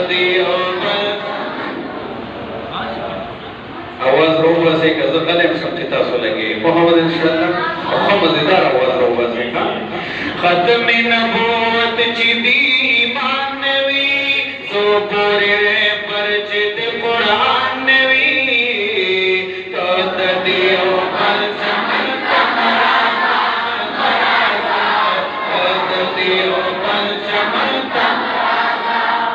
दियो आवाज रोबा से गजल कलम समझता सो लगे मोहम्मद इंशाअल्लाह और मजेदार आवाज रोबा से का खत्म नबूवत चिदी मानवी सो पूरे परचित कुरान वी तो दियो कल समल तमरा तो दियो कल समल तमरा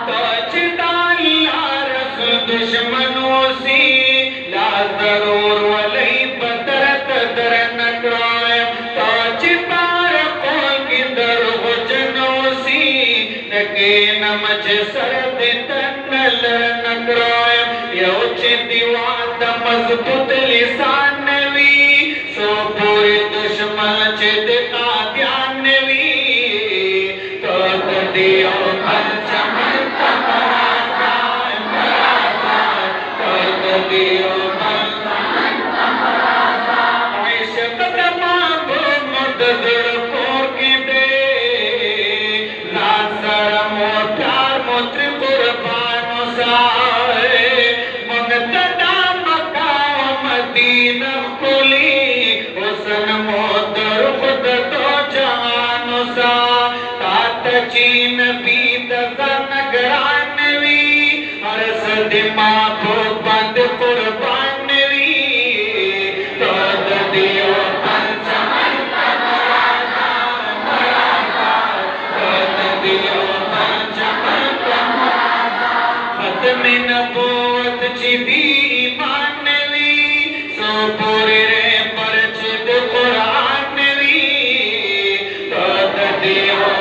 तो चिदालिया रसूल दुश्मनों से जरूर वलई बदर तदर नकराए ताचितार कोल की दर हो जनोसी नके नमच सरद तन्नल नकराए योच दीवात मजबूत लिसान वी सो पूरी दुश्मन चिद का ध्यान वी तो दियो कल चमन तमरा तो दियो चीन बीत नगरान वी हर सदिमा बंद कुर्बान वी तो दियो कल चमन तमरा तो दियो कल चमन तमरा खत्म नबूवत चिदी ईमान वी सो पूरे रे परचित कुरान वी तो दियो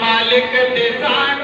मालिक दिसान